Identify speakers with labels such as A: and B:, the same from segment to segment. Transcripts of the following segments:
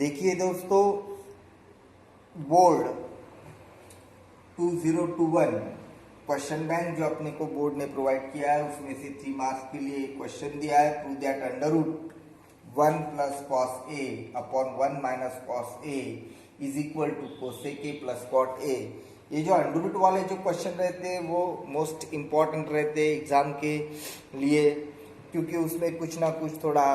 A: देखिए दोस्तों, board 2021 question bank जो अपने को बोर्ड ने प्रोवाइड किया है उसमें से 3 मार्क्स के लिए क्वेश्चन दिया है। Prove that under root 1 plus cos A upon 1 minus cos A is equal to cosec A plus cot A. ये जो अंडर रूट वाले जो क्वेश्चन रहते हैं वो मोस्ट इम्पॉर्टेंट रहते हैं एग्जाम के लिए, क्योंकि उसमें कुछ ना कुछ थोड़ा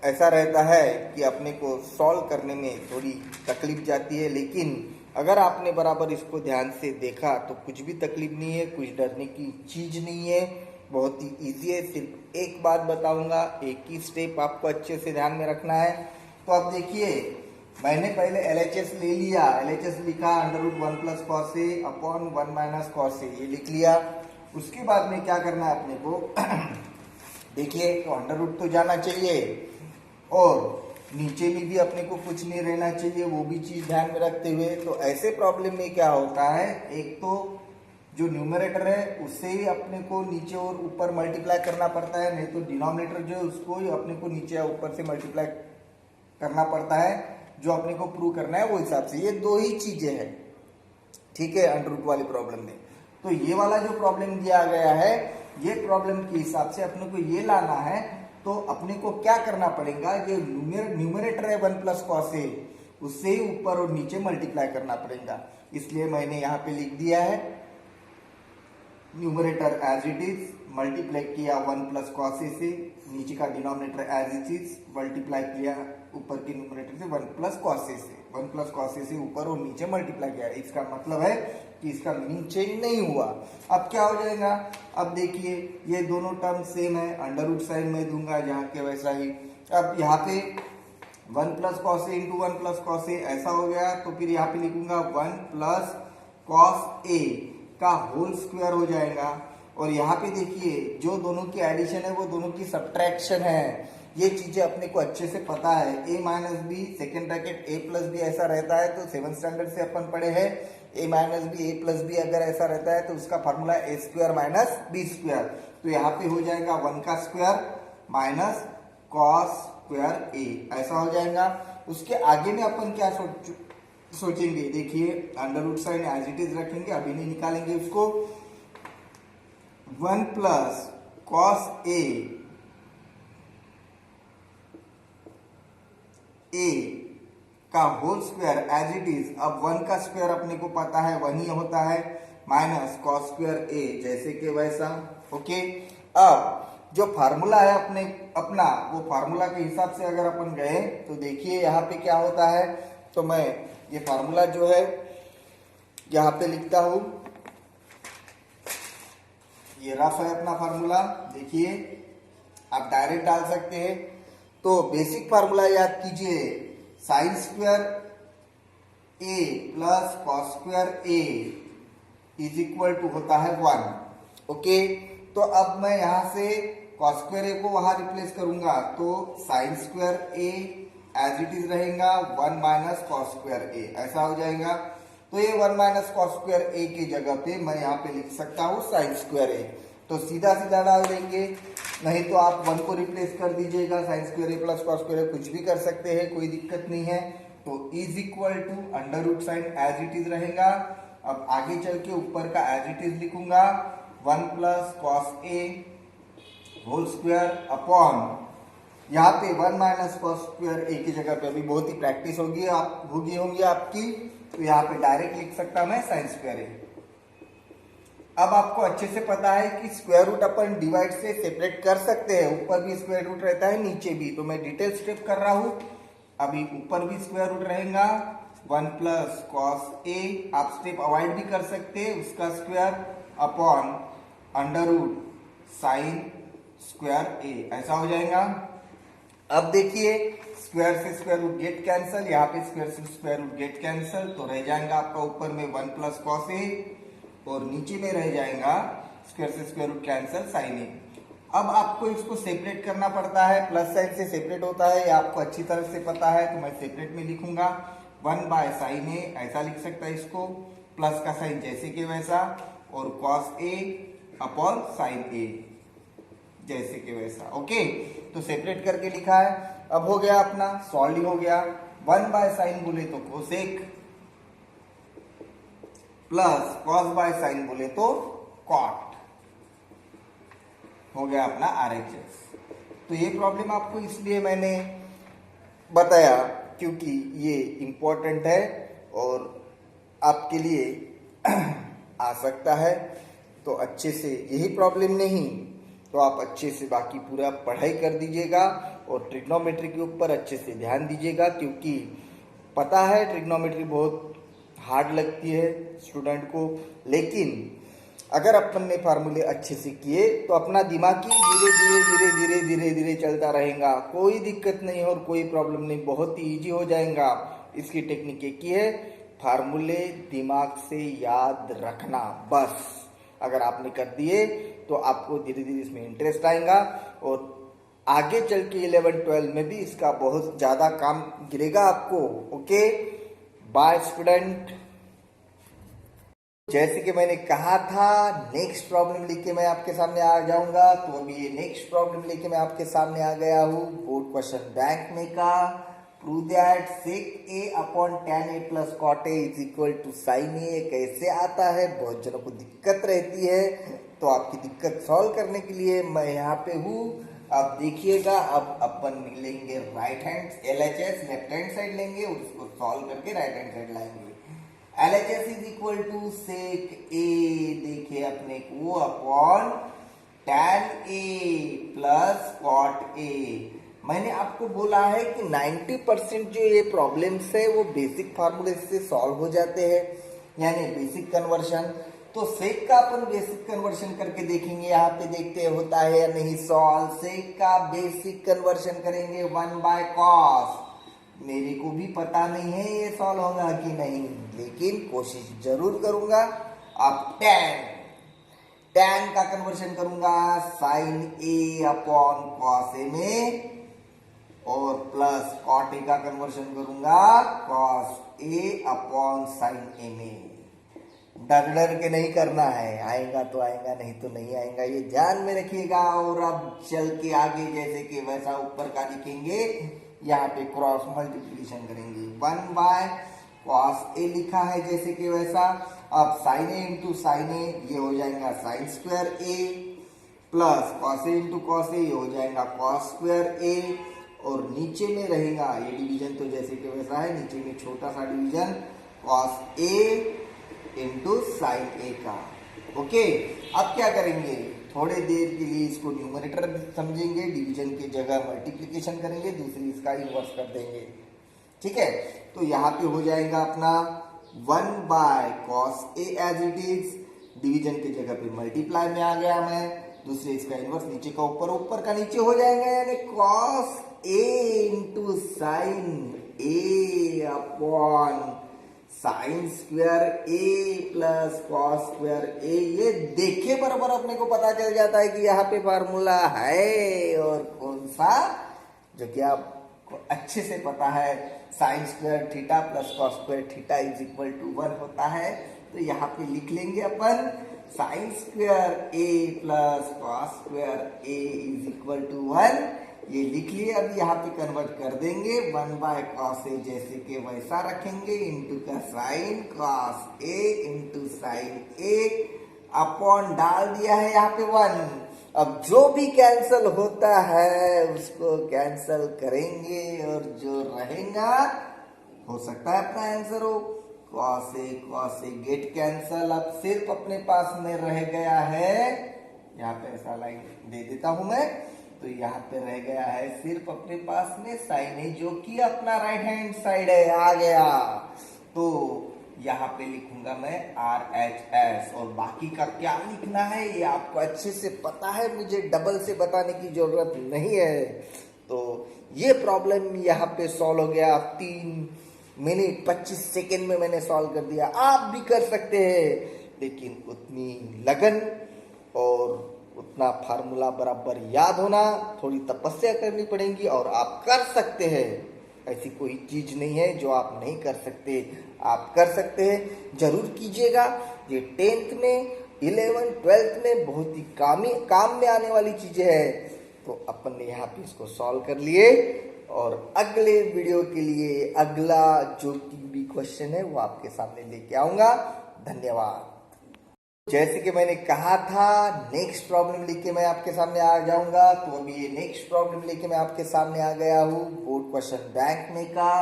A: ऐसा रहता है कि अपने को सॉल्व करने में थोड़ी तकलीफ जाती है, लेकिन अगर आपने बराबर इसको ध्यान से देखा तो कुछ भी तकलीफ नहीं है, कुछ डरने की चीज़ नहीं है, बहुत ही इजी है। सिर्फ एक बात बताऊंगा, एक ही स्टेप आपको अच्छे से ध्यान में रखना है। तो अब देखिए, मैंने पहले LHS ले लिया, LHS लिखा under root 1 plus cos A upon 1 minus cos ए, ये लिख लिया। उसके बाद में क्या करना है अपने को देखिए, तो अंडर रूट तो जाना चाहिए और नीचे में भी अपने को कुछ नहीं रहना चाहिए, वो भी चीज ध्यान में रखते हुए। तो ऐसे प्रॉब्लम में क्या होता है, एक तो जो न्यूमरेटर है उससे ही अपने को नीचे और ऊपर मल्टीप्लाई करना पड़ता है, नहीं तो डिनोमिनेटर जो है उसको ही अपने को नीचे या ऊपर से मल्टीप्लाई करना पड़ता है, जो अपने को प्रूव करना है वो हिसाब से। ये दो ही चीजें हैं, ठीक है, अंडर रूट वाली प्रॉब्लम में। तो ये वाला जो प्रॉब्लम दिया गया है, ये प्रॉब्लम के हिसाब से अपने को ये लाना है, तो अपने को क्या करना पड़ेगा, ये न्यूमरेटर है 1 प्लस कॉस ए, उससे ही ऊपर और नीचे मल्टीप्लाई करना पड़ेगा। इसलिए मैंने यहाँ पे लिख दिया है numerator as it is, multiply किया 1 प्लस कॉस ए से, नीचे का denominator as it is, multiply किया ऊपर के न्यूमरेटर से 1 प्लस कॉस ए से, 1 प्लस कॉस ए से ऊपर और नीचे मल्टीप्लाई किया। इसका मतलब है कि इसका मीनिंग चेंज नहीं हुआ। अब क्या हो जाएगा, अब देखिए ये दोनों टर्म सेम है, अंडर रूट साइन में दूंगा जहाँ के वैसा ही। अब यहाँ पे 1 प्लस कॉस ए इंटू 1 प्लस कॉस ए ऐसा हो गया, तो फिर यहाँ पे लिखूंगा 1 प्लस कॉस ए का होल स्क्वायर हो जाएगा। और यहाँ पे देखिए जो दोनों की एडिशन है वो दोनों की सब्ट्रैक्शन है। ये चीजें अपने को अच्छे से पता है। a minus B second bracket a plus B ऐसा रहता है तो 7th स्टैंडर्ड से अपन पढ़े हैं, a minus B a plus B अगर ऐसा रहता है तो उसका formula a square minus B square. तो यहाँ पे हो जाएगा 1 का square minus cos square a, ऐसा हो जाएगा। उसके आगे में अपन क्या सोचेंगे, देखिए under root sine as it is रखेंगे, अभी नहीं निकालेंगे उसको। 1 प्लस कॉस ए का whole square as it is. अब 1 का स्क्वायर अपने को पता है 1 ही होता है, माइनस कॉस स्क्वायर ए जैसे कि वैसा। ओके, अब जो फार्मूला है अपना वो फार्मूला के हिसाब से अगर अपन गए तो देखिए यहाँ पे क्या होता है। तो मैं ये फार्मूला जो है यहाँ पे लिखता हूं, ये रफ है अपना फार्मूला, देखिए आप डायरेक्ट डाल सकते हैं। तो बेसिक फार्मूला याद कीजिए, sine square A plus cos square A is equal to होता है 1। ओके, तो अब मैं यहां से कॉस स्क्वायर ए को वहां रिप्लेस करूंगा, तो sine square A as it is रहेगा 1 माइनस कॉस स्क्वायर ए, ऐसा हो जाएगा। तो ये 1 माइनस कॉस स्क्वायर ए की जगह पे मैं यहाँ पे लिख सकता हूँ साइन स्क्वायर ए, तो सीधा सीधा डाल देंगे, नहीं तो आप 1 को रिप्लेस कर दीजिएगा, साइन स्क्वायर ए प्लस कॉस स्क्वायर ए कुछ भी कर सकते हैं, कोई दिक्कत नहीं है। तो is equal to under root sine as it is रहेगा। अब आगे चल के ऊपर का एज इट इज लिखूंगा 1 प्लस कॉस ए होल स्क्वायर अपॉन यहाँ पे 1 माइनस कॉस स्क्वायर ए की जगह पे, अभी बहुत ही प्रैक्टिस होगी होंगी आपकी, तो यहाँ पे डायरेक्ट लिख सकता मैं साइन स्क्वायर ए। अब आपको अच्छे से पता है कि स्क्वायर रूट अपन डिवाइड से सेपरेट कर सकते हैं, ऊपर भी स्क्वायर रूट रहता है नीचे भी, तो मैं डिटेल स्टेप कर रहा हूं। अभी ऊपर भी स्क्वायर रूट रहेगा 1 प्लस कॉस ए, आप स्टेप अवॉइड भी कर सकते हैं, उसका square upon under root sine square a, ऐसा हो जाएगा। अब देखिए स्क्वायर से स्क्वायर रूट गेट कैंसल, यहाँ पे स्क्वायर से स्क्वायर रूट गेट कैंसल, तो रह जाएगा आपका ऊपर में 1 प्लस कॉस ए और नीचे में रह जाएगा स्क्वायर से स्क्वायर रूट कैंसल साइन ए। अब आपको इसको सेपरेट करना पड़ता है, प्लस साइन से सेपरेट होता है, ये आपको अच्छी तरह से पता है, तो मैं सेपरेट में लिखूंगा 1 बाय साइन ए, ऐसा लिख सकता है इसको, प्लस का साइन जैसे कि वैसा, और कॉस ए अपॉन साइन ए जैसे कि वैसा। ओके, तो सेपरेट करके लिखा है। अब हो गया अपना सॉल्व हो गया। 1 बाय साइन बोले तो cosec plus cos by sine बोले तो कॉट, हो गया अपना RHS। तो ये प्रॉब्लम आपको इसलिए मैंने बताया क्योंकि ये इंपॉर्टेंट है और आपके लिए आ सकता है। तो अच्छे से, यही प्रॉब्लम नहीं तो आप अच्छे से बाकी पूरा पढ़ाई कर दीजिएगा और ट्रिग्नोमेट्री के ऊपर अच्छे से ध्यान दीजिएगा, क्योंकि पता है ट्रिग्नोमेट्री बहुत हार्ड लगती है स्टूडेंट को, लेकिन अगर अपन ने फार्मूले अच्छे से किए तो अपना दिमाग ही धीरे धीरे धीरे धीरे धीरे धीरे चलता रहेगा, कोई दिक्कत नहीं और कोई प्रॉब्लम नहीं, बहुत ही ईजी हो जाएगा। इसकी टेक्निक एक ही है, फार्मूले दिमाग से याद रखना बस। अगर आपने कर दिए तो आपको धीरे धीरे इसमें इंटरेस्ट आएगा और आगे चल के 11-12 में भी इसका बहुत ज़्यादा काम गिरेगा आपको। Okay, bye student. जैसे कि मैंने कहा था नेक्स्ट प्रॉब्लम लेके मैं आपके सामने आ जाऊंगा, तो अभी ये नेक्स्ट प्रॉब्लम लेके मैं आपके सामने आ गया हूँ बोर्ड क्वेश्चन बैंक में का। Prove that sec a upon tan a plus cot a is equal to sin a कैसे आता है, बहुत जनों को दिक्कत रहती है। तो आपकी दिक्कत सॉल्व करने के लिए मैं यहाँ पे हूँ, आप देखिएगा। अब अपन लेंगे right hand LHS, left hand side लेंगे और उसको सॉल्व करके राइट हैंड साइड लाएंगे। LHS is equal to sec a, देखिए अपने को, upon tan a plus cot a। मैंने आपको बोला है कि 90% जो ये प्रॉब्लम्स है वो बेसिक फार्मूले से सॉल्व हो जाते हैं, यानी बेसिक कन्वर्शन। तो सेक का अपन बेसिक कन्वर्शन करके देखेंगे, यहाँ पे देखते हैं होता है या नहीं सॉल्व। सेक का बेसिक कन्वर्शन करेंगे 1 बाय कॉस। मेरे को भी पता नहीं है ये सॉल्व होगा कि नहीं, लेकिन कोशिश जरूर करूंगा। अब टैन का कन्वर्शन करूंगा sign A upon cos A में, और प्लस कॉट ए का कन्वर्शन करूंगा कॉस ए अपॉन साइन ए में। डर डर के नहीं करना है, आएगा तो आएगा नहीं तो नहीं आएगा, ये ध्यान में रखिएगा। और अब चल के आगे जैसे कि वैसा ऊपर का लिखेंगे, यहाँ पे क्रॉस मल्टीप्लिकेशन करेंगे। 1 बाय कॉस ए लिखा है जैसे कि वैसा। अब साइन ए इंटू साइन ए, ये हो जाएगा sign square A, plus cos A into cos A, ये हो जाएगा कॉस स्क्वायर ए। और नीचे में रहेगा ये डिवीजन तो जैसे कि वैसा है, नीचे में छोटा सा division cos A into sine a का। ओके, अब क्या करेंगे, थोड़े देर के लिए इसको न्यूमरेटर समझेंगे, डिवीजन की जगह मल्टीप्लिकेशन करेंगे, दूसरी इसका इन्वर्स कर देंगे। ठीक है, तो यहाँ पे हो जाएगा अपना 1 by cos A as it is, division की जगह पे मल्टीप्लाई में आ गया मैं, दूसरे इसका इन्वर्स नीचे का ऊपर, ऊपर का नीचे हो जाएगा, यानी cos A into sine A upon sine square A plus cos square ए। ये देखे बराबर अपने को पता चल जाता है कि यहाँ पे फार्मूला है, और कौन सा, जो कि आपको अच्छे से पता है, sine square theta plus cos square theta is equal to 1 होता है। तो यहाँ पे लिख लेंगे अपन sine square A plus cos square A is equal to 1, ये लिख लिए। अब यहाँ पे कन्वर्ट कर देंगे 1 बाय कॉस ए जैसे कि वैसा रखेंगे, इंटू का sine cos A into sine A, upon डाल दिया है यहाँ पे 1। अब जो भी कैंसल होता है उसको कैंसल करेंगे, और जो रहेगा हो सकता है अपना आंसर हो कॉस ए गेट कैंसल। अब सिर्फ अपने पास में रह गया है, यहाँ पे ऐसा लाइन दे देता हूं मैं, तो यहाँ पे रह गया है सिर्फ अपने पास में साइन ए, जो कि अपना राइट हैंड साइड है, आ गया। तो यहाँ पे लिखूंगा मैं RHS, और बाकी का क्या लिखना है ये आपको अच्छे से पता है, मुझे डबल से बताने की जरूरत नहीं है। तो ये प्रॉब्लम यहाँ पे सॉल्व हो गया, 3 मिनट 25 सेकेंड में मैंने सॉल्व कर दिया। आप भी कर सकते हैं, लेकिन उतनी लगन और उतना फार्मूला बराबर याद होना, थोड़ी तपस्या करनी पड़ेगी, और आप कर सकते हैं। ऐसी कोई चीज नहीं है जो आप नहीं कर सकते, आप कर सकते हैं, जरूर कीजिएगा। ये 10th में 11th 12th में बहुत ही काम में आने वाली चीजें हैं। तो अपन ने यहाँ पे इसको सॉल्व कर लिए, और अगले वीडियो के लिए अगला जो भी क्वेश्चन है वो आपके सामने लेके आऊंगा। धन्यवाद। जैसे कि मैंने कहा था नेक्स्ट प्रॉब्लम लेके मैं आपके सामने आ जाऊंगा, तो अभी ये नेक्स्ट प्रॉब्लम लेके मैं आपके सामने आ गया हूँ। बोर्ड क्वेश्चन बैंक में का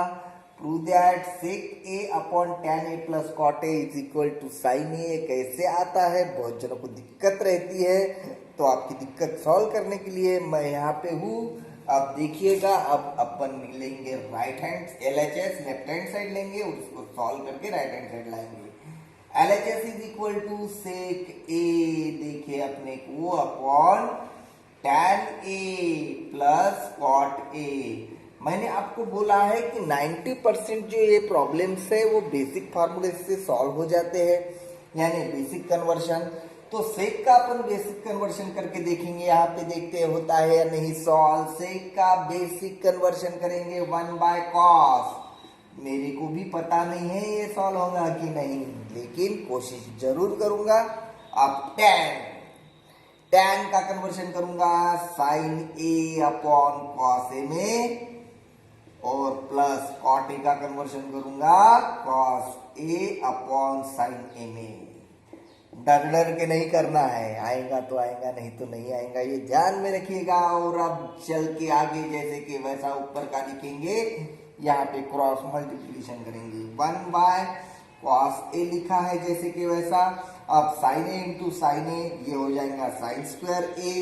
A: prove that sec a upon tan a plus cot a is equal to sin a कैसे आता है। बहुत जनों को दिक्कत रहती है, तो आपकी दिक्कत सॉल्व करने के लिए मैं यहाँ पे हूँ। अब देखिएगा, अब अपन लेंगे right hand LHS, left hand side लेंगे, उसको सॉल्व करके राइट हैंड साइड लाएंगे। LHS is equal to sec a, देखिए अपने को upon tan a plus cot a। मैंने आपको बोला है कि 90% जो ये प्रॉब्लम्स है वो बेसिक फार्मूले से सॉल्व हो जाते हैं, यानी बेसिक कन्वर्शन। तो सेक का अपन बेसिक कन्वर्शन करके देखेंगे, यहाँ पे देखते हैं होता है या नहीं सॉल्व। सेक का बेसिक कन्वर्शन करेंगे 1/cos। मेरे को भी पता नहीं है ये सॉल्व होगा कि नहीं, लेकिन कोशिश जरूर करूंगा। अब tan का कन्वर्शन करूंगा sin a upon cos a में, और प्लस cot a का कन्वर्शन करूंगा cos a upon sin a में। डर डर के नहीं करना है, आएगा तो आएगा नहीं तो नहीं आएगा, ये ध्यान में रखिएगा। और अब चल के आगे जैसे कि वैसा ऊपर का लिखेंगे, यहाँ पे क्रॉस मल्टीप्लिकेशन करेंगे। 1/cos a लिखा है जैसे कि वैसा। अब sin a इंटू साइन ए ये हो जाएगा sin square a,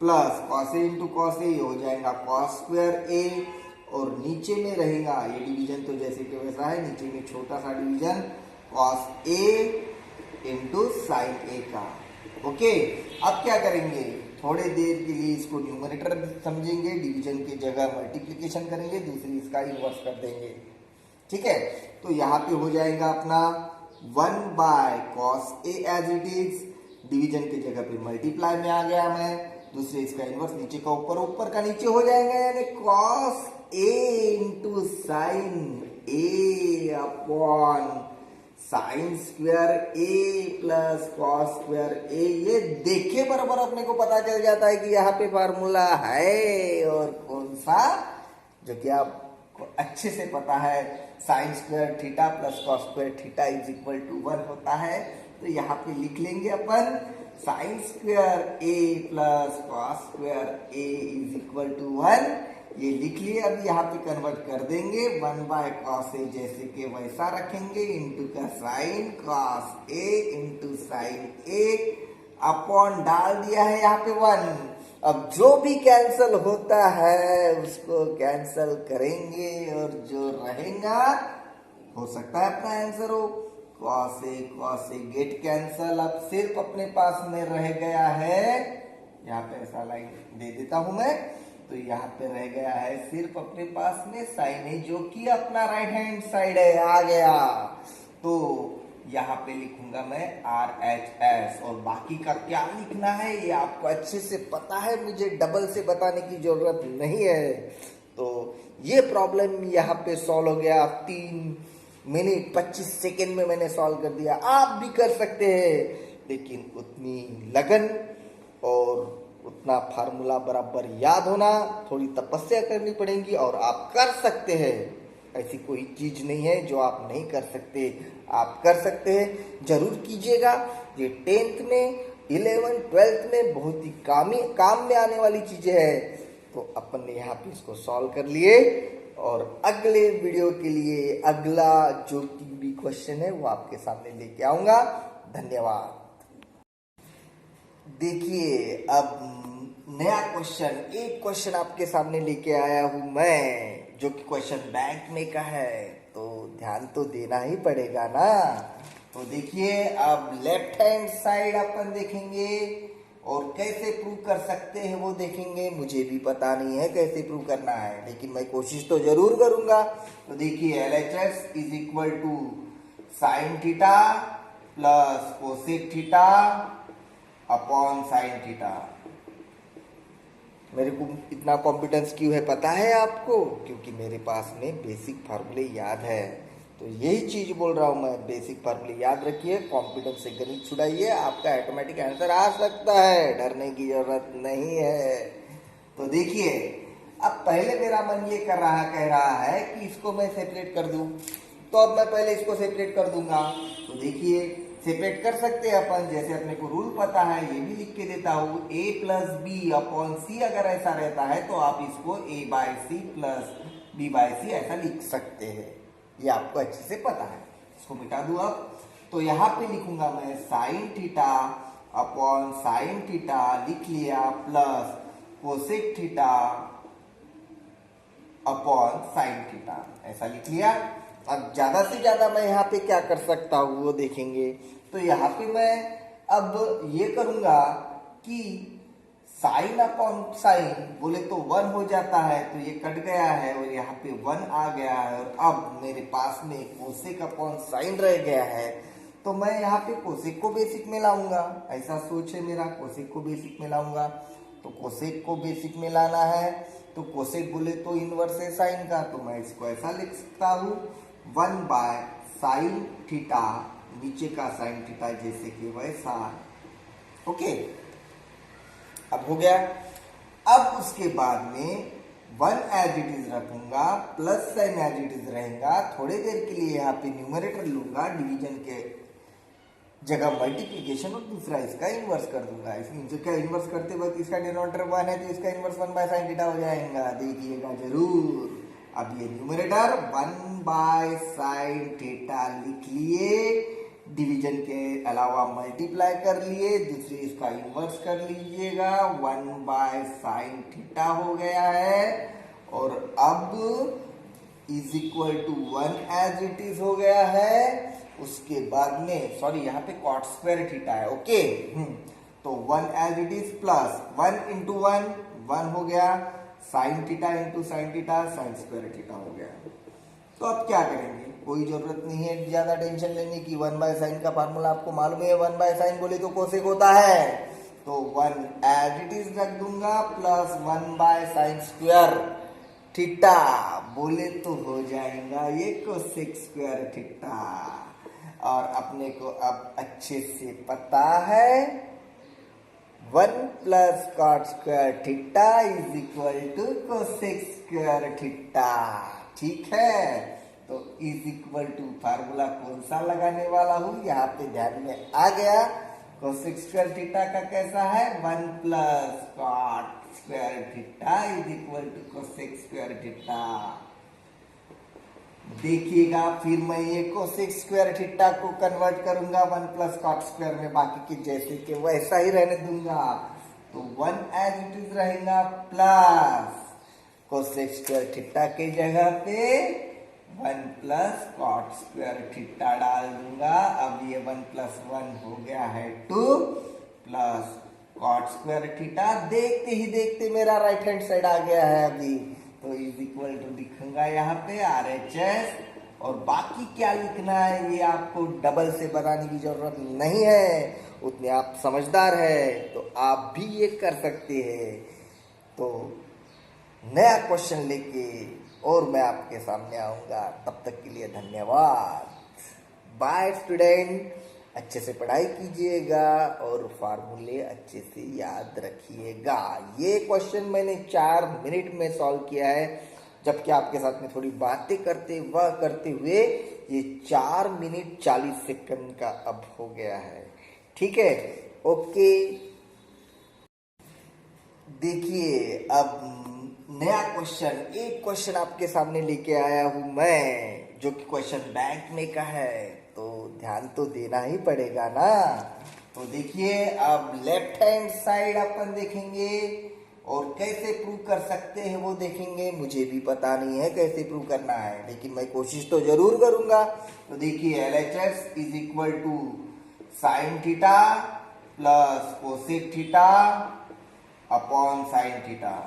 A: plus cos a into cos a ये हो जाएगा cos स्क्वायर a, और नीचे में रहेगा ये डिवीजन तो जैसे कि वैसा है, नीचे में छोटा सा division cos a into sine a का। ओके, अब क्या करेंगे, थोड़े देर के लिए इसको न्यूमरेटर समझेंगे, डिवीजन की जगह मल्टीप्लिकेशन करेंगे, दूसरी इसका इन्वर्स कर देंगे। ठीक है, तो यहाँ पे हो जाएगा अपना 1/cos a as it is, division की जगह पे मल्टीप्लाई में आ गया मैं, दूसरे इसका इन्वर्स नीचे का ऊपर, ऊपर का नीचे हो जाएगा, यानी cos a into sine a upon sine square a plus cos square a। ये देखे बराबर अपने को पता चल जाता है कि यहाँ पे फार्मूला है, और कौन सा, जो कि आपको अच्छे से पता है, sine square theta plus cos square theta is equal to 1 होता है। तो यहाँ पे लिख लेंगे अपन sine square a plus cos square a is equal to 1, ये लिख लिए। अब यहाँ पे कन्वर्ट कर देंगे 1/cos a जैसे कि वैसा रखेंगे, इंटू का sine cos a into sine a upon डाल दिया है यहाँ पे 1। अब जो भी कैंसल होता है उसको कैंसल करेंगे, और जो रहेगा हो सकता है अपना आंसर हो cos a गेट कैंसल। अब सिर्फ अपने पास में रह गया है, यहाँ पे ऐसा लाइन दे देता हूं मैं, तो यहाँ पे रह गया है सिर्फ अपने पास में साइन ए, जो कि अपना राइट हैंड साइड है, आ गया। तो यहाँ पे लिखूंगा मैं RHS, और बाकी का क्या लिखना है ये आपको अच्छे से पता है, मुझे डबल से बताने की जरूरत नहीं है। तो ये प्रॉब्लम यहाँ पे सॉल्व हो गया, 3 मिनट 25 सेकेंड में मैंने सॉल्व कर दिया। आप भी कर सकते हैं, लेकिन उतनी लगन और उतना फार्मूला बराबर याद होना, थोड़ी तपस्या करनी पड़ेगी, और आप कर सकते हैं। ऐसी कोई चीज नहीं है जो आप नहीं कर सकते, आप कर सकते हैं, जरूर कीजिएगा। ये 10th में 11 12th में बहुत ही काम में आने वाली चीजें हैं। तो अपन ने यहाँ पे इसको सॉल्व कर लिए, और अगले वीडियो के लिए अगला जो भी क्वेश्चन है वो आपके सामने लेके आऊंगा। धन्यवाद। देखिए, अब नया क्वेश्चन, एक क्वेश्चन आपके सामने लेके आया हूं मैं, जो कि क्वेश्चन बैंक में का है, तो ध्यान तो देना ही पड़ेगा ना। तो देखिए, अब लेफ्ट हैंड साइड अपन देखेंगे, और कैसे प्रूव कर सकते हैं वो देखेंगे। मुझे भी पता नहीं है कैसे प्रूव करना है, लेकिन मैं कोशिश तो जरूर करूंगा। तो देखिए, LHS is equal to sine theta plus cosec theta upon sine theta. मेरे को इतना कॉम्पिटेंस क्यों है पता है आपको, क्योंकि मेरे पास में बेसिक फार्मूले याद है। तो यही चीज बोल रहा हूं मैं, बेसिक फार्मूले याद रखिए, कॉम्पिटेंस से गणित छुड़ाइए, आपका ऑटोमेटिक आंसर आ सकता है, डरने की जरूरत नहीं है। तो देखिए, अब पहले मेरा मन ये कह रहा है कि इसको मैं सेपरेट कर दूं, तो अब मैं पहले इसको सेपरेट कर दूंगा। तो देखिए सेपरेट कर सकते हैं अपन, जैसे अपने को रूल पता है, ये भी लिख के देता हूं, a plus b upon c अगर ऐसा रहता है तो आप इसको a by c plus b by c ऐसा लिख सकते हैं, ये आपको अच्छे से पता है। इसको मिटा दूं अब, तो यहाँ पे लिखूंगा मैं sine theta upon sine theta लिख लिया, plus cosec theta upon sine theta ऐसा लिख लिया। अब ज्यादा से ज्यादा मैं यहाँ पे क्या कर सकता हूँ वो देखेंगे। तो यहाँ पे मैं अब ये करूंगा कि साइन अपॉन साइन बोले तो 1 हो जाता है, तो ये कट गया है और यहाँ पे 1 आ गया है, और अब मेरे पास में कोसेक अपॉन साइन रह गया है। तो मैं यहाँ पे कोसेक को बेसिक में लाऊंगा, ऐसा सोच है मेरा, कोसेक को बेसिक में लाऊंगा। तो कोसेक को बेसिक में लाना है, तो कोसेक बोले तो इनवर्स है साइन का, तो मैं इसको ऐसा लिख सकता हूँ 1 बाय साइन थीटा, नीचे का साइन थीटा जैसे कि वैसा। ओके, अब हो गया। अब उसके बाद में 1 एज इट इज रखूंगा, plus sine as it is रहेगा। थोड़ी देर के लिए यहाँ पे न्यूमरेटर लूंगा, डिवीजन के जगह मल्टीप्लीकेशन, और दूसरा इसका इन्वर्स कर दूंगा। इसका इन्वर्स करते वक्त इसका डिनोमिनेटर 1 है, तो इसका इन्वर्स 1 बाय साइन थीटा हो जाएगा, देखिएगा जरूर। अब ये न्यूमरेटर 1 बाय साइन थीटा लिख लिए, डिवीजन के अलावा मल्टीप्लाई कर लिए, दूसरे इसका इन्वर्स कर लीजिएगा, 1 बाय साइन थीटा हो गया है। और अब is equal to 1 as it is हो गया है। उसके बाद में सॉरी यहाँ पे कॉट स्क्वायर थीटा है, ओके। तो 1 as it is plus 1 into 1 हो गया, sine theta into sine theta, sine square theta हो गया। तो अब क्या करेंगे, कोई जरूरत नहीं है ज्यादा टेंशन लेने की। 1 बाय साइन का फार्मूला आपको मालूम है, 1 बाय साइन बोले तो कोसेक होता है, तो 1 एज इट इज रख दूंगा, plus 1 by sine square theta बोले तो हो जाएगा ये कोसेक स्क्वायर थीटा। और अपने को अब अच्छे से पता है 1 plus cot square theta is equal to cosec square theta, ठीक है। तो इज इक्वल टू फार्मूला कौन सा लगाने वाला हूं, यहाँ पे ध्यान में आ गया। कोसेक स्क्वायर थीटा का कैसा है, 1 plus cot square theta is equal to cosec square theta. देखिएगा फिर मैं ये कोसेक स्क्वायर थीटा को कन्वर्ट करूंगा 1 प्लस कॉट स्क्वायर में, बाकी के जैसे कि वैसा ही रहने दूंगा। तो 1 एज इट इज रहेगा, प्लस कोसेक स्क्वायर थीटा के जगह पे 1 प्लस कॉट स्क्वायर थीटा डाल दूंगा। अब ये 1 प्लस 1 हो गया है 2 प्लस कॉट स्क्वायर थीटा। देखते ही देखते मेरा राइट हैंड साइड आ गया है अभी, तो इज इक्वल टू लिखूंगा यहाँ पे RHS, और बाकी क्या लिखना है ये आपको डबल से बनाने की जरूरत नहीं है, उतने आप समझदार है, तो आप भी ये कर सकते हैं। तो नया क्वेश्चन लेके और मैं आपके सामने आऊंगा, तब तक के लिए धन्यवाद, बाय स्टूडेंट। अच्छे से पढ़ाई कीजिएगा और फार्मूले अच्छे से याद रखिएगा। ये क्वेश्चन मैंने 4 मिनट में सॉल्व किया है, जबकि आपके साथ में थोड़ी बातें करते हुए ये 4 मिनट 40 सेकंड का अब हो गया है, ठीक है, ओके। देखिए अब नया क्वेश्चन, एक क्वेश्चन आपके सामने लेके आया हूं मैं, जो कि क्वेश्चन बैंक में का है, तो ध्यान तो देना ही पड़ेगा ना। तो देखिए अब लेफ्ट हैंड साइड अपन देखेंगे और कैसे प्रूव कर सकते हैं वो देखेंगे। मुझे भी पता नहीं है कैसे प्रूव करना है, लेकिन मैं कोशिश तो जरूर करूंगा। तो देखिए LHS is equal to sine theta plus cosec theta upon sine theta.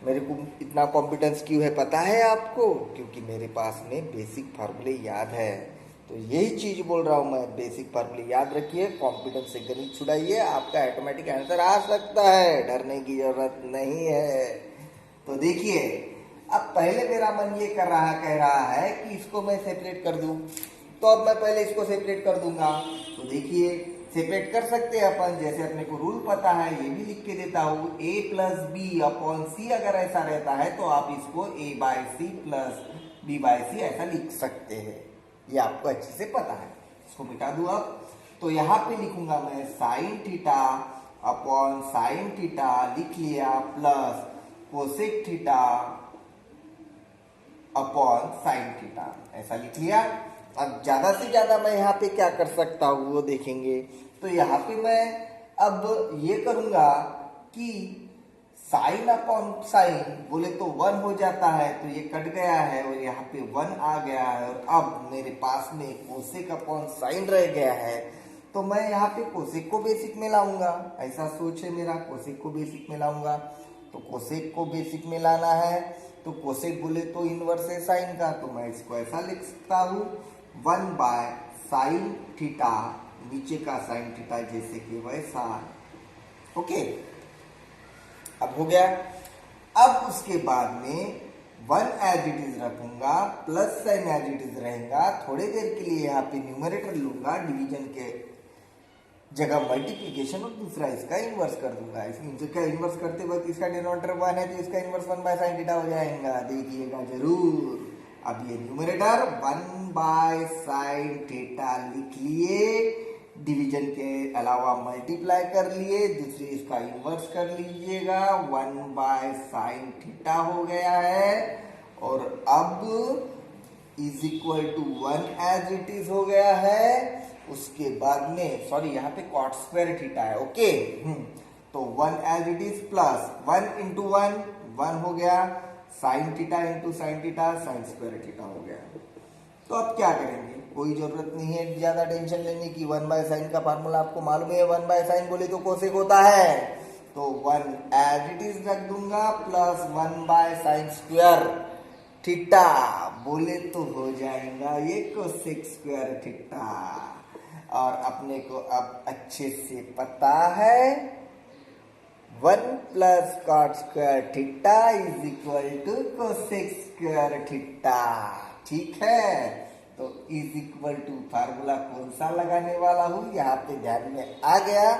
A: मेरे को इतना कॉम्पिटेंस क्यों है पता है आपको, क्योंकि मेरे पास में बेसिक फार्मूले याद है। तो यही चीज बोल रहा हूं मैं, बेसिक फार्मूले याद रखिए, कॉम्पिटेंस से गणित छुड़ाइए, आपका ऑटोमेटिक आंसर आ सकता है, डरने की जरूरत नहीं है। तो देखिए अब पहले मेरा मन ये कह रहा है कि इसको मैं सेपरेट कर दूं, तो अब मैं पहले इसको सेपरेट कर दूंगा। तो देखिए सेपरेट कर सकते हैं अपन, जैसे अपने को रूल पता है, ये भी लिख के देता हूं, a plus b upon c अगर ऐसा रहता है तो आप इसको a by c plus b by c ऐसा लिख सकते हैं, ये आपको अच्छे से पता है। इसको मिटा दूं अब, तो यहाँ पे लिखूंगा मैं sine theta upon sine theta लिख लिया, plus cosec theta upon sine theta ऐसा लिख लिया। अब ज्यादा से ज्यादा मैं यहाँ पे क्या कर सकता हूँ वो देखेंगे। तो यहाँ पे मैं अब ये करूंगा कि साइन अपॉन साइन बोले तो 1 हो जाता है, तो ये कट गया है और यहाँ पे 1 आ गया है, और अब मेरे पास में कोसेक अपॉन साइन रह गया है, तो मैं यहाँ पे कोसेक को बेसिक में लाऊंगा। ऐसा सोच है मेरा, कोसेक को बेसिक में लाऊंगा। तो कोसेक को बेसिक में लाना है, तो कोसेक बोले तो इनवर्स है साइन का, तो मैं इसको ऐसा लिख सकता हूँ 1 बाय साइन थीटा, नीचे का साइन थीटा जैसे कि वैसा। ओके, अब हो गया। अब उसके बाद में 1 एज इट इज रखूंगा, plus sine as it is रहेगा। थोड़ी देर के लिए यहाँ पे न्यूमरेटर लूंगा, डिवीजन के जगह मल्टीप्लीकेशन, और दूसरा इसका इन्वर्स कर दूंगा। इसका इन्वर्स करते वक्त इसका डिनोमिनेटर 1 है, तो इसका इन्वर्स 1 बाय साइन थीटा हो जाएगा, देखिएगा जरूर। अब ये न्यूमरेटर 1 बाय साइन थीटा लिख लिए, डिवीजन के अलावा मल्टीप्लाई कर लिए, दूसरी इसका इन्वर्स कर लीजिएगा, 1 बाय साइन थीटा हो गया है, और अब is equal to 1 as it is हो गया है। उसके बाद में सॉरी यहाँ पे कॉट स्क्वायर थीटा है, ओके। तो 1 as it is plus 1 into 1 हो गया, sine theta into sine theta, sine square theta हो गया। तो अब क्या करेंगे, कोई जरूरत नहीं है ज्यादा टेंशन लेने की। 1 बाय साइन का फार्मूला आपको मालूम है, 1 बाय साइन बोले तो कोसेक होता है, तो 1 एज इट इज रख दूंगा, plus 1 by sine square theta बोले तो हो जाएगा ये कोसेक स्क्वायर थीटा। और अपने को अब अच्छे से पता है 1 plus cot square theta is equal to cosec square theta, ठीक है। तो इज इक्वल टू फार्मूला कौन सा लगाने वाला हूं, यहाँ पे ध्यान में आ गया।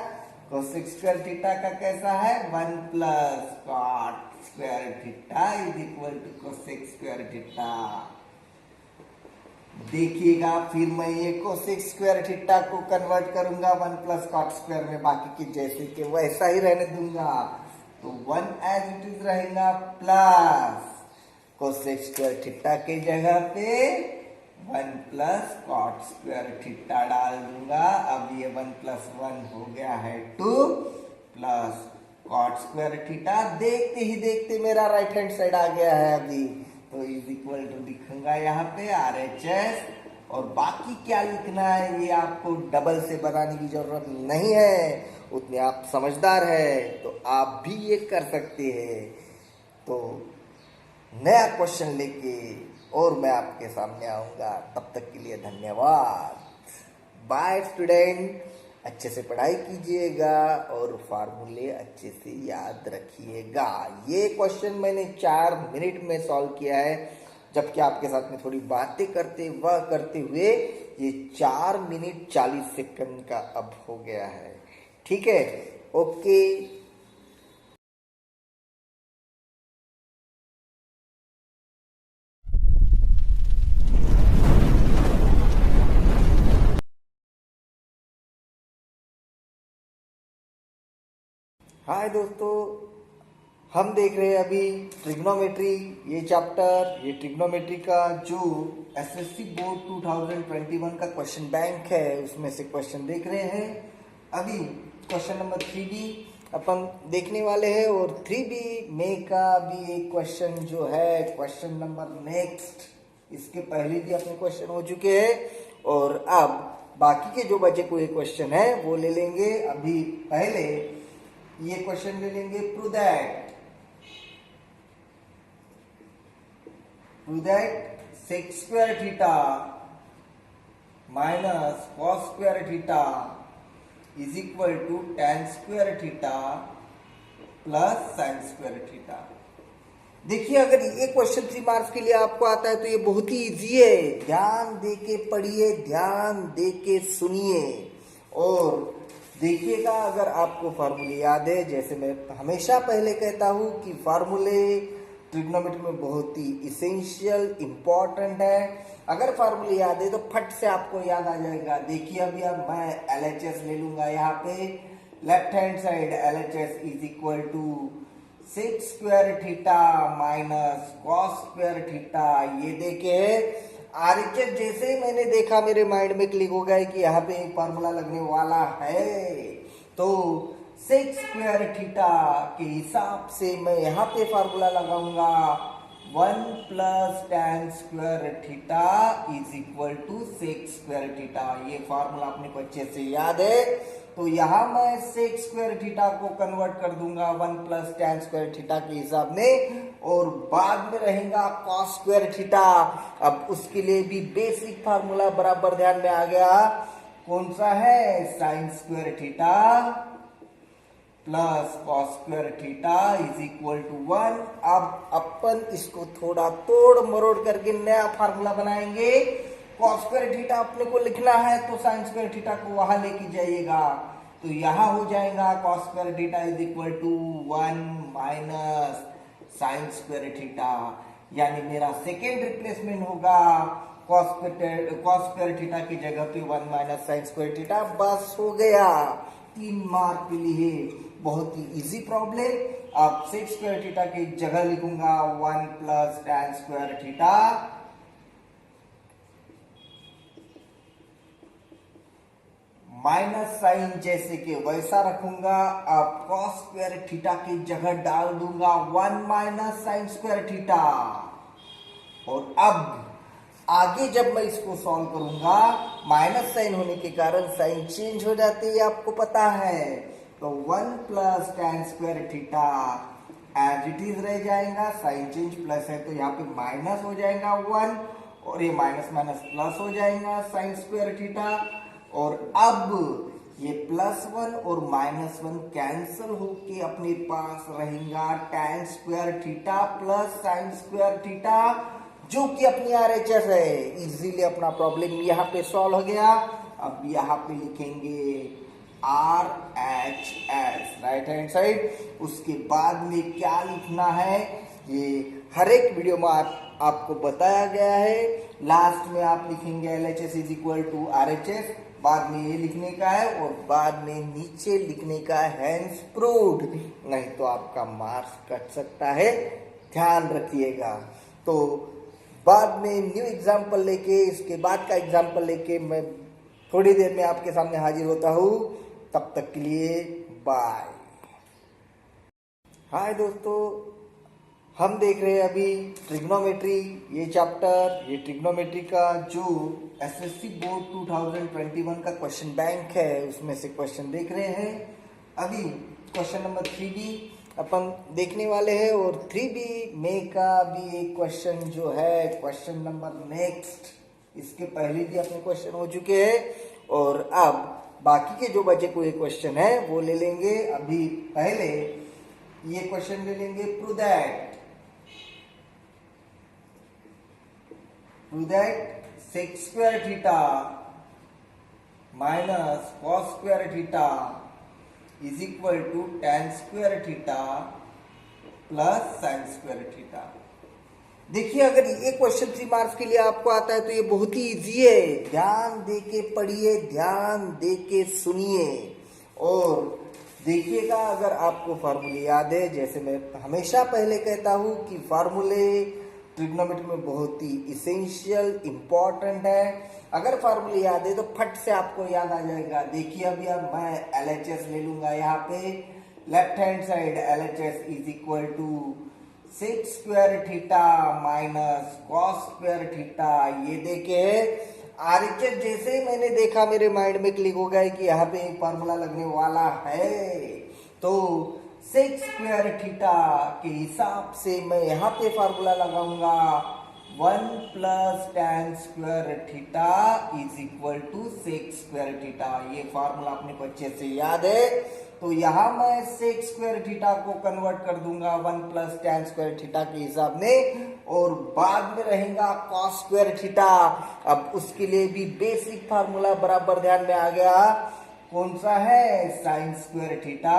A: कोसेक स्क्वायर थीटा का कैसा है, 1 plus cot square theta is equal to cosec square theta. देखिएगा फिर मैं ये कोसेक स्क्वायर थीटा को कन्वर्ट करूंगा 1 प्लस कॉट स्क्वायर में, बाकी के जैसे कि वैसा ही रहने दूंगा। तो 1 एज इट इज रहेगा, प्लस कोसेक स्क्वायर थीटा के जगह पे 1 प्लस कॉट स्क्वायर थीटा डाल दूंगा। अब ये 1 प्लस 1 हो गया है 2 प्लस कॉट स्क्वायर थीटा। देखते ही देखते मेरा राइट हैंड साइड आ गया है अभी, तो इज इक्वल टू लिखूंगा यहाँ पे RHS, और बाकी क्या लिखना है ये आपको डबल से बनाने की जरूरत नहीं है, उतने आप समझदार है, तो आप भी ये कर सकते हैं। तो नया क्वेश्चन लेके और मैं आपके सामने आऊंगा, तब तक के लिए धन्यवाद। बाय स्टूडेंट, अच्छे से पढ़ाई कीजिएगा और फार्मूले अच्छे से याद रखिएगा। ये क्वेश्चन मैंने 4 मिनट में सॉल्व किया है, जबकि आपके साथ में थोड़ी बातें करते हुए ये 4 मिनट 40 सेकंड का अब हो गया है, ठीक है, ओके। हाय दोस्तों, हम देख रहे हैं अभी ट्रिग्नोमेट्री, ये चैप्टर, ये ट्रिग्नोमेट्री का जो एसएससी बोर्ड 2021 का क्वेश्चन बैंक है उसमें से क्वेश्चन देख रहे हैं। अभी क्वेश्चन नंबर 3B अपन देखने वाले हैं, और 3B में का भी एक क्वेश्चन जो है क्वेश्चन नंबर नेक्स्ट, इसके पहले भी अपने क्वेश्चन हो चुके हैं, और अब बाकी के जो बचे कोई क्वेश्चन है वो ले लेंगे। अभी पहले ये क्वेश्चन ले लेंगे, prove that sec square theta minus cos square theta is equal to tan square theta plus sine square theta. देखिए, अगर ये क्वेश्चन 3 मार्क्स के लिए आपको आता है तो ये बहुत ही इजी है। ध्यान दे के पढ़िए, ध्यान दे के सुनिए, और देखिएगा, अगर आपको फार्मूले याद है, जैसे मैं हमेशा पहले कहता हूँ कि फार्मूले ट्रिग्नोमेट्री में बहुत ही इसेंशियल इंपॉर्टेंट है। अगर फार्मूले याद है तो फट से आपको याद आ जाएगा। देखिए अभी अब मैं LHS ले लूंगा यहाँ पे, left hand side LHS is equal to sec square theta minus cos square theta. ये देखे RHS जैसे ही मैंने देखा मेरे माइंड में क्लिक हो गया कि यहाँ पे एक फार्मूला लगने वाला है, तो सेक स्क्वायर थीटा के हिसाब से मैं यहाँ पे फार्मूला लगाऊंगा 1 plus tan square theta is equal to sec square theta. ये फार्मूला अपने को अच्छे से याद है, तो यहाँ मैं सेक स्क्वायर थीटा को कन्वर्ट कर दूंगा 1 प्लस tan स्क्वायर थीटा के हिसाब में, और बाद में रहेगा कॉस स्क्वायर थीटा। अब उसके लिए भी बेसिक फार्मूला बराबर ध्यान में आ गया, कौन सा है, sine square theta plus cos square theta is equal to 1। अब अपन इसको थोड़ा तोड़ मरोड़ करके नया फार्मूला बनाएंगे। कॉस स्क्वायर थीटा अपने को लिखना है तो साइन स्क्वायर थीटा को वहां लेके जाइएगा, तो यहां हो जाएगा cos square theta is equal to 1 minus sine square theta, यानी मेरा सेकेंड रिप्लेसमेंट होगा कॉस स्क्वायर थीटा की जगह पे 1 माइनस साइन स्क्वायर थीटा। बस हो गया, 3 मार्क के लिए बहुत ही इजी प्रॉब्लम। अब सेक स्क्वायर थीटा की जगह लिखूंगा 1 plus tan square theta minus sine जैसे कि वैसा रखूंगा। अब कॉस स्क्वायर थीटा की जगह डाल दूंगा 1 माइनस साइन स्क्वायर थीटा, और अब आगे जब मैं इसको सॉल्व करूंगा, माइनस साइन होने के कारण साइन चेंज हो जाती है, आपको पता है, तो 1 plus tan square theta as it is रह जाएगा। साइन चेंज प्लस है तो यहाँ पे माइनस हो जाएगा 1, और ये माइनस माइनस प्लस हो जाएगा साइन स्क्वायर थीटा, और अब ये +1 और -1 कैंसल होके अपने पास रहेगा tan square theta plus sine square theta, जो कि अपनी RHS है। इजीली अपना प्रॉब्लम यहाँ पे सॉल्व हो गया। अब यहाँ पे लिखेंगे RHS राइट हैंड साइड। उसके बाद में क्या लिखना है, ये हर एक वीडियो में आपको बताया गया है। लास्ट में आप लिखेंगे LHS is equal to RHS, बाद में ये लिखने का है, और बाद में नीचे लिखने का हैंस प्रूव्ड, नहीं तो आपका मार्क्स कट सकता है, ध्यान रखिएगा। तो बाद में न्यू एग्जाम्पल लेके, इसके बाद का एग्जाम्पल लेके मैं थोड़ी देर में आपके सामने हाजिर होता हूँ। तब तक के लिए बाय। हाय दोस्तों, हम देख रहे हैं अभी ट्रिग्नोमेट्री ये चैप्टर। ये ट्रिग्नोमेट्री का जो SSC बोर्ड 2021 का क्वेश्चन बैंक है, उसमें से क्वेश्चन देख रहे हैं। अभी क्वेश्चन नंबर 3B अपन देखने वाले हैं, और 3B में का भी एक क्वेश्चन जो है क्वेश्चन नंबर नेक्स्ट, इसके पहले भी अपने क्वेश्चन हो चुके हैं, और अब बाकी के जो बचे कोई क्वेश्चन है वो ले लेंगे। अभी पहले ये क्वेश्चन ले लेंगे, prove that sec square theta minus cos square theta is equal to tan square theta plus sine square theta. देखिए, अगर ये क्वेश्चन 3 मार्क्स के लिए आपको आता है तो ये बहुत ही इजी है। ध्यान दे के पढ़िए, ध्यान दे के सुनिए, और देखिएगा, अगर आपको फार्मूले याद है, जैसे मैं हमेशा पहले कहता हूँ कि फार्मूले ट्रिग्नोमेट्री में बहुत ही इसेंशियल इंपॉर्टेंट है। अगर फार्मूले याद है तो फट से आपको याद आ जाएगा। देखिए अभी अब मैं LHS ले लूंगा यहाँ पे, left hand side LHS is equal to sec square theta minus cos square theta. ये देखे RHS जैसे ही मैंने देखा मेरे माइंड में क्लिक हो गया कि यहाँ पे एक फार्मूला लगने वाला है, तो सेक स्क्वायर थीटा के हिसाब से मैं यहाँ पे फार्मूला लगाऊंगा 1 plus tan square theta is equal to sec square theta. ये फार्मूला अपने को अच्छे से याद है, तो यहाँ मैं सेक स्क्वायर थीटा को कन्वर्ट कर दूंगा 1 प्लस tan स्क्वायर थीटा के हिसाब में, और बाद में रहेगा कॉस स्क्वायर थीटा। अब उसके लिए भी बेसिक फार्मूला बराबर ध्यान में आ गया, कौन सा है, sine square theta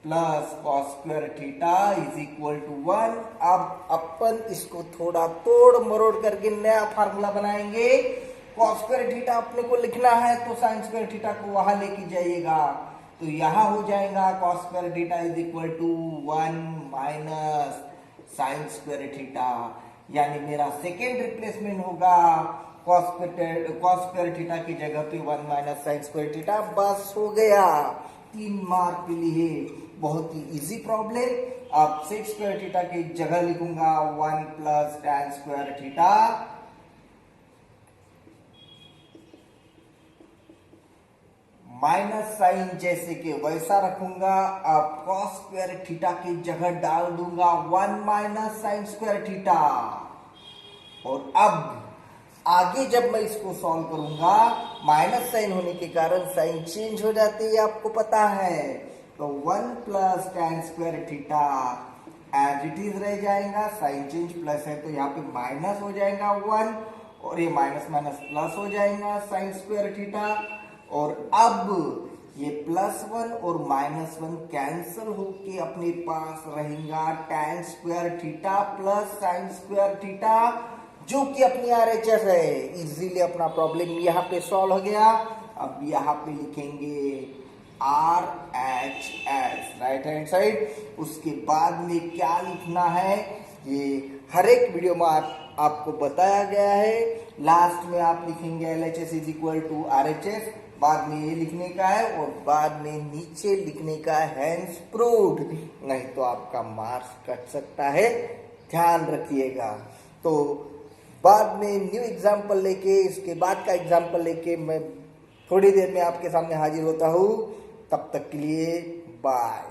A: plus cos square theta is equal to 1। अब अपन इसको थोड़ा तोड़ मरोड़ करके नया फार्मूला बनाएंगे। कॉस स्क्वायर थीटा अपने को लिखना है तो साइन स्क्वायर थीटा को वहां लेके जाइएगा, तो यहां हो जाएगा cos square theta is equal to 1 minus sine square theta, यानी मेरा सेकेंड रिप्लेसमेंट होगा कॉस स्क्वायर थीटा की जगह पे 1 माइनस साइन स्क्वायर थीटा। बस हो गया, 3 मार्क के लिए बहुत ही इजी प्रॉब्लम। अब सेक स्क्वायर थीटा की जगह लिखूंगा 1 plus tan square theta minus sine जैसे कि वैसा रखूंगा। अब कॉस स्क्वायर थीटा की जगह डाल दूंगा 1 माइनस साइन स्क्वायर थीटा। और अब आगे जब मैं इसको सॉल्व करूंगा, माइनस साइन होने के कारण साइन चेंज हो जाती है, आपको पता है। तो 1 plus tan square theta as it is रह जाएगा, साइन चेंज प्लस है तो यहाँ पे माइनस हो जाएगा 1, और ये माइनस माइनस प्लस हो जाएगा साइन स्क्वायर थीटा। और अब ये +1 और -1 कैंसल होके अपने पास रहेगा tan square theta plus sine square theta, जो कि अपनी RHS है। इजीली अपना प्रॉब्लम यहाँ पे सॉल्व हो गया। अब यहाँ पे लिखेंगे RHS राइट हैंड साइड। उसके बाद में क्या लिखना है ये हर एक वीडियो में आपको बताया गया है। लास्ट में आप लिखेंगे LHS is equal to RHS, बाद में ये लिखने का है और बाद में नीचे लिखने का है हैंस प्रूव्ड, नहीं तो आपका मार्क्स कट सकता है, ध्यान रखिएगा। तो बाद में न्यू एग्जाम्पल लेके, इसके बाद का एग्जाम्पल लेके मैं थोड़ी देर में आपके सामने हाजिर होता हूँ। तब तक के लिए बाय।